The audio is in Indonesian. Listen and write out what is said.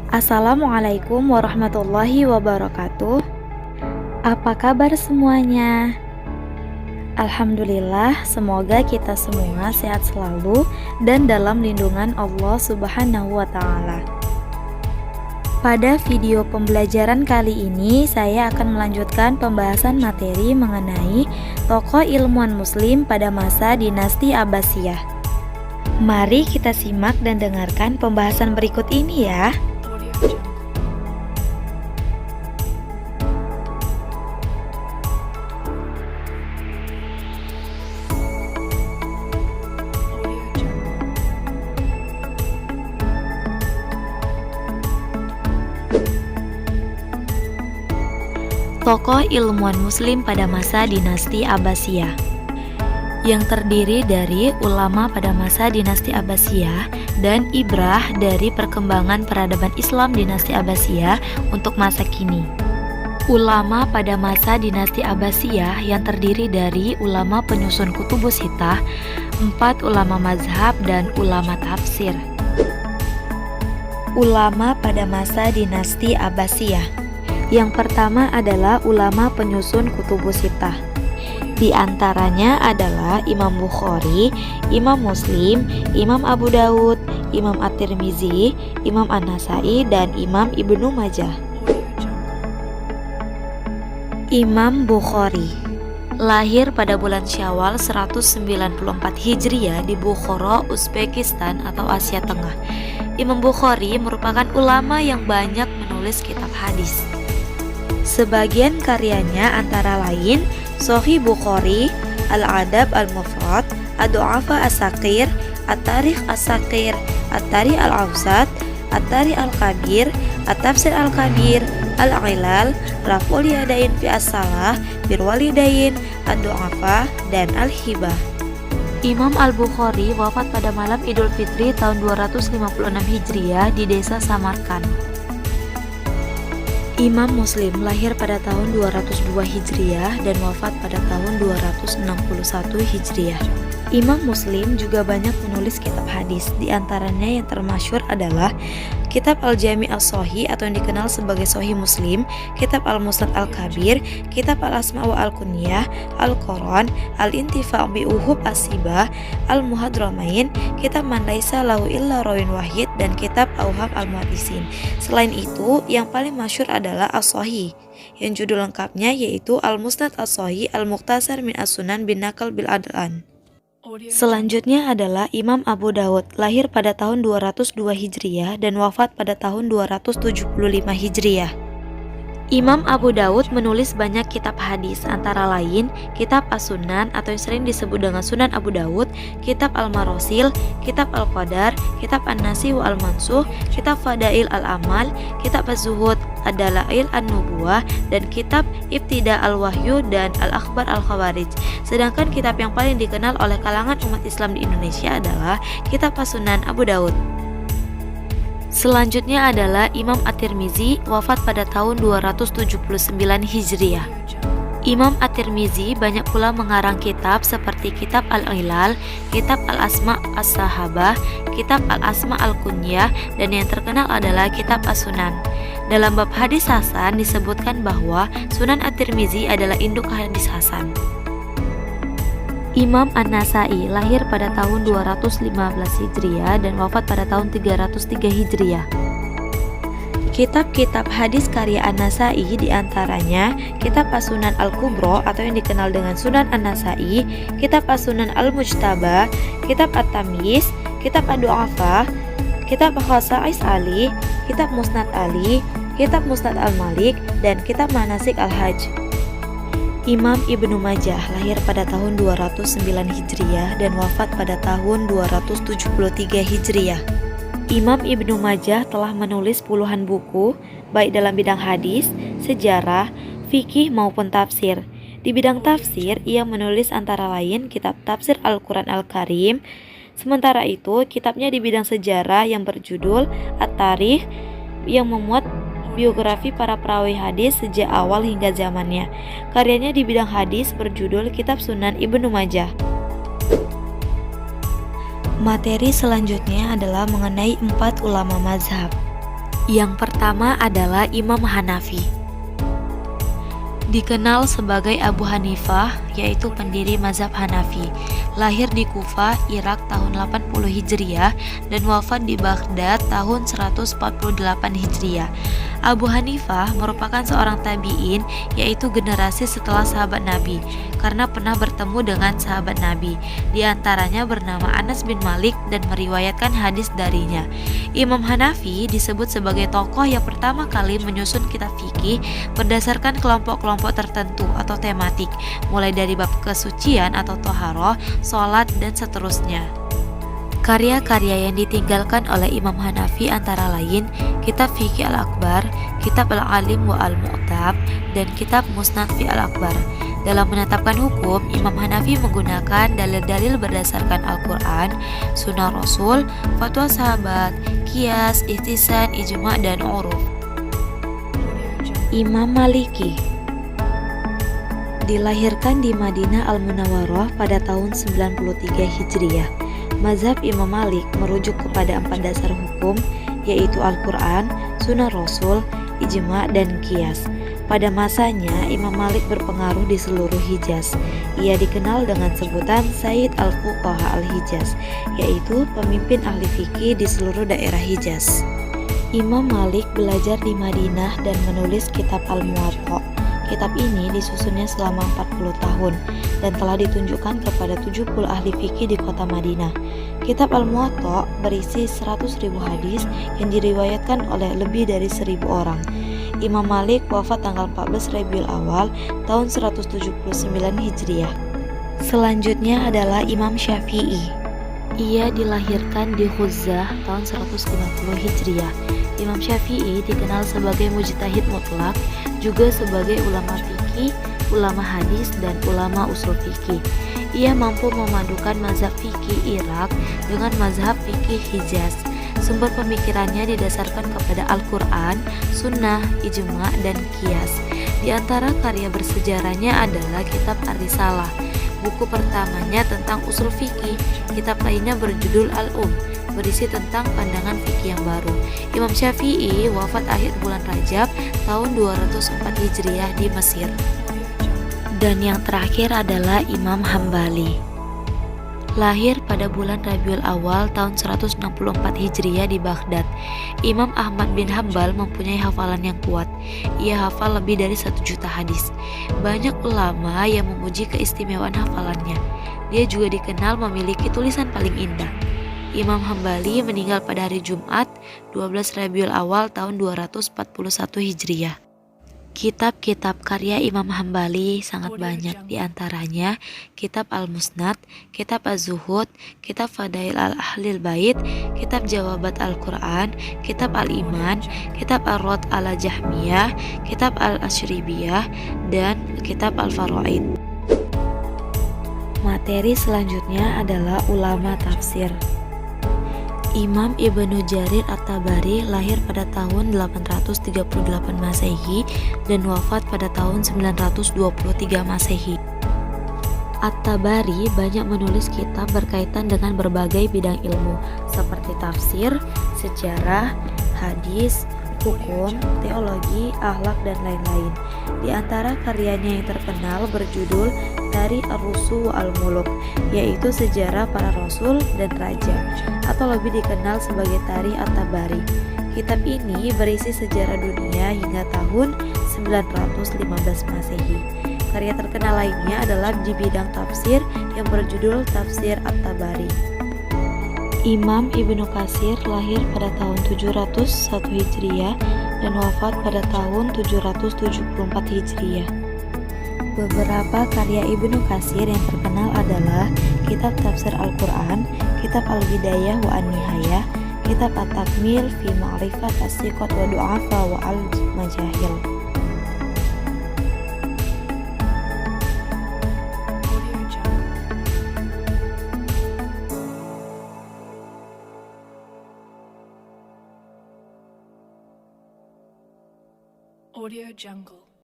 Assalamualaikum warahmatullahi wabarakatuh. Apa kabar semuanya? Alhamdulillah, semoga kita semua sehat selalu dan dalam lindungan Allah Subhanahu wa Ta'ala. Pada video pembelajaran kali ini, saya akan melanjutkan pembahasan materi mengenai tokoh ilmuwan Muslim pada masa dinasti Abbasiyah. Mari kita simak dan dengarkan pembahasan berikut ini ya. Tokoh ilmuwan Muslim pada masa dinasti Abbasiyah, yang terdiri dari ulama pada masa dinasti Abbasiyah dan ibrah dari perkembangan peradaban Islam dinasti Abbasiyah untuk masa kini. Ulama pada masa dinasti Abbasiyah yang terdiri dari ulama penyusun kutubus sittah, 4 ulama mazhab dan ulama tafsir. Ulama pada masa dinasti Abbasiyah. Yang pertama adalah ulama penyusun kutubus sittah. Di antaranya adalah Imam Bukhari, Imam Muslim, Imam Abu Dawud, Imam At-Tirmizi, Imam An-Nasai, dan Imam Ibnu Majah. Imam Bukhari lahir pada bulan Syawal 194 Hijriah di Bukhara, Uzbekistan atau Asia Tengah. Imam Bukhari merupakan ulama yang banyak menulis kitab hadis. Sebagian karyanya antara lain Sahih Bukhari, Al-Adab Al-Mufrad, Ad-Du'afa As-Saghir, At-Tarikh As-Saghir, At-Tarikh Al-Awsat, At-Tarikh Al-Kabir, At-Tafsir Al-Kabir, Al-Ilal, Raf'ul Yadain fi As-Salah, Birwalidain, Ad-Du'afa, dan Al-Hibah. Imam Al-Bukhari wafat pada malam Idul Fitri tahun 256 Hijriah di desa Samarkand. Imam Muslim lahir pada tahun 202 Hijriah dan wafat pada tahun 261 Hijriah. Imam Muslim juga banyak menulis kitab hadis, di antaranya yang termasyhur adalah Kitab Al-Jami' As-Sahih atau yang dikenal sebagai Sahih Muslim, Kitab Al-Musnad Al-Kabir, Kitab Al-Asma' wa Al-Kunyah, Al-Quran, Al-Intifa' bi Uhub As-Sibah, Al-Muhadramain, Kitab Man Laisa Lahu Illa Rawin Wahid, dan Kitab Auham Al-Muhaddisin. Selain itu, yang paling masyhur adalah As-Sahih, yang judul lengkapnya yaitu Al-Musnad As-Sahih Al-Mukhtasar min As-Sunan bin Naql bil Adlan. Selanjutnya adalah Imam Abu Dawud, lahir pada tahun 202 Hijriah dan wafat pada tahun 275 Hijriah. Imam Abu Dawud menulis banyak kitab hadis, antara lain Kitab As-Sunan atau yang sering disebut dengan Sunan Abu Dawud, Kitab Al-Marosil, Kitab Al-Qadar, Kitab An-Nasi wa Al-Mansuh, Kitab Fadail Al-Amal, Kitab Az-Zuhud, Ad-Dalail An-Nubuwah, dan Kitab Ibtida Al-Wahyu dan Al-Akhbar Al-Khawarij. Sedangkan kitab yang paling dikenal oleh kalangan umat Islam di Indonesia adalah Kitab As-Sunan Abu Dawud. Selanjutnya adalah Imam At-Tirmizi, wafat pada tahun 279 Hijriah. Imam At-Tirmizi banyak pula mengarang kitab seperti Kitab Al-Ilal, Kitab Al-Asma' As-Sahabah, Kitab Al-Asma' Al-Kunyah, dan yang terkenal adalah Kitab As-Sunan. Dalam bab hadis hasan disebutkan bahwa Sunan At-Tirmizi adalah induk hadis hasan. Imam An-Nasai lahir pada tahun 215 Hijriah dan wafat pada tahun 303 Hijriah. Kitab-kitab hadis karya An-Nasai diantaranya Kitab As-Sunan Al-Kubro atau yang dikenal dengan Sunan An-Nasai, Kitab As-Sunan Al-Mujtaba, Kitab At-Tamyiz, Kitab Ad-Du'afa, Kitab Khasa'is Ali, Kitab Musnad Ali, Kitab Musnad Al-Malik, dan Kitab Manasik Al-Hajj. Imam Ibnu Majah lahir pada tahun 209 Hijriah dan wafat pada tahun 273 Hijriah. Imam Ibnu Majah telah menulis puluhan buku, baik dalam bidang hadis, sejarah, fikih maupun tafsir. Di bidang tafsir, ia menulis antara lain kitab Tafsir Al-Quran Al-Karim. Sementara itu, kitabnya di bidang sejarah yang berjudul At-Tarikh yang memuat biografi para perawi hadis sejak awal hingga zamannya. Karyanya di bidang hadis berjudul Kitab Sunan Ibnu Majah. Materi selanjutnya adalah mengenai 4 ulama mazhab. Yang pertama adalah Imam Hanafi. Dikenal sebagai Abu Hanifah, yaitu pendiri mazhab Hanafi. Lahir di Kufah, Irak tahun 80 Hijriah dan wafat di Baghdad tahun 148 Hijriah. Abu Hanifah merupakan seorang tabi'in, yaitu generasi setelah sahabat Nabi, karena pernah bertemu dengan sahabat Nabi. Di antaranya bernama Anas bin Malik dan meriwayatkan hadis darinya. Imam Hanafi disebut sebagai tokoh yang pertama kali menyusun kitab fikih berdasarkan kelompok-kelompok tertentu atau tematik, mulai dari bab kesucian atau toharoh, sholat, dan seterusnya. Karya-karya yang ditinggalkan oleh Imam Hanafi antara lain Kitab Fiqh Al-Akbar, Kitab Al-Alim wa Al-Mu'tab, dan Kitab Musnad fi Al-Akbar. Dalam menetapkan hukum, Imam Hanafi menggunakan dalil-dalil berdasarkan Al-Quran, Sunnah Rasul, fatwa sahabat, qiyas, ihtisan, ijma', dan uruf. Imam Maliki dilahirkan di Madinah Al-Munawwarah pada tahun 93 Hijriah. Mazhab Imam Malik merujuk kepada 4 dasar hukum, yaitu Al-Quran, Sunnah Rasul, Ijma', dan Qiyas. Pada masanya, Imam Malik berpengaruh di seluruh Hijaz. Ia dikenal dengan sebutan Sayyid Al-Fuqaha Al-Hijaz, yaitu pemimpin ahli fikih di seluruh daerah Hijaz. Imam Malik belajar di Madinah dan menulis kitab Al-Muwatta. Kitab ini disusunnya selama 40 tahun dan telah ditunjukkan kepada 70 ahli fikih di kota Madinah. Kitab Al-Muwatta berisi 100.000 hadis yang diriwayatkan oleh lebih dari 1.000 orang. Imam Malik wafat tanggal 14 Rabiul Awal tahun 179 Hijriah. Selanjutnya adalah Imam Syafi'i. Ia dilahirkan di Khuzzah tahun 150 Hijriah. Imam Syafi'i dikenal sebagai mujtahid mutlak, juga sebagai ulama fikih, ulama hadis, dan ulama usul fikih. Ia mampu memadukan mazhab fikih Irak dengan mazhab fikih Hijaz. Sumber pemikirannya didasarkan kepada Al-Quran, Sunnah, Ijma', dan Qiyas. Di antara karya bersejarahnya adalah Kitab Ar-Risalah, buku pertamanya tentang usul fikih. Kitab lainnya berjudul Al-Um, berisi tentang pandangan fikih yang baru. Imam Syafi'i wafat akhir bulan Rajab tahun 204 Hijriah di Mesir. Dan yang terakhir adalah Imam Hambali. Lahir pada bulan Rabiul Awal tahun 164 Hijriah di Baghdad. Imam Ahmad bin Hambal mempunyai hafalan yang kuat. Ia hafal lebih dari 1 juta hadis. Banyak ulama yang memuji keistimewaan hafalannya. Dia juga dikenal memiliki tulisan paling indah. Imam Hambali meninggal pada hari Jumat 12 Rabiul Awal tahun 241 Hijriah. Kitab-kitab karya Imam Hambali sangat banyak, di antaranya Kitab Al-Musnad, Kitab Az-Zuhud, Kitab Fadail Al-Ahlil Bait, Kitab Jawabat Al-Quran, Kitab Al-Iman, Kitab Ar-Rad ala Jahmiyah, Kitab Al-Ashribiyah, dan Kitab Al-Faraid. Materi selanjutnya adalah ulama tafsir. Imam Ibnu Jarir At-Tabari lahir pada tahun 838 Masehi dan wafat pada tahun 923 Masehi. At-Tabari banyak menulis kitab berkaitan dengan berbagai bidang ilmu seperti tafsir, sejarah, hadis, hukum, teologi, akhlak, dan lain-lain. Di antara karyanya yang terkenal berjudul Tarikh Ar-Rusul wa Al-Muluk, yaitu sejarah para rasul dan raja, atau lebih dikenal sebagai Tarikh At-Tabari. Kitab ini berisi sejarah dunia hingga tahun 915 Masehi. Karya terkenal lainnya adalah di bidang tafsir yang berjudul Tafsir At-Tabari. Imam Ibnu Katsir lahir pada tahun 701 Hijriah dan wafat pada tahun 774 Hijriah. Beberapa karya Ibnu Katsir yang terkenal adalah Kitab Tafsir Al-Quran, Kitab Al-Bidayah wa An-Nihayah, Kitab At-Takmil fi Ma'rifat As-Siqat wa Du'afa wa Al-Majahil. Audio Jungle.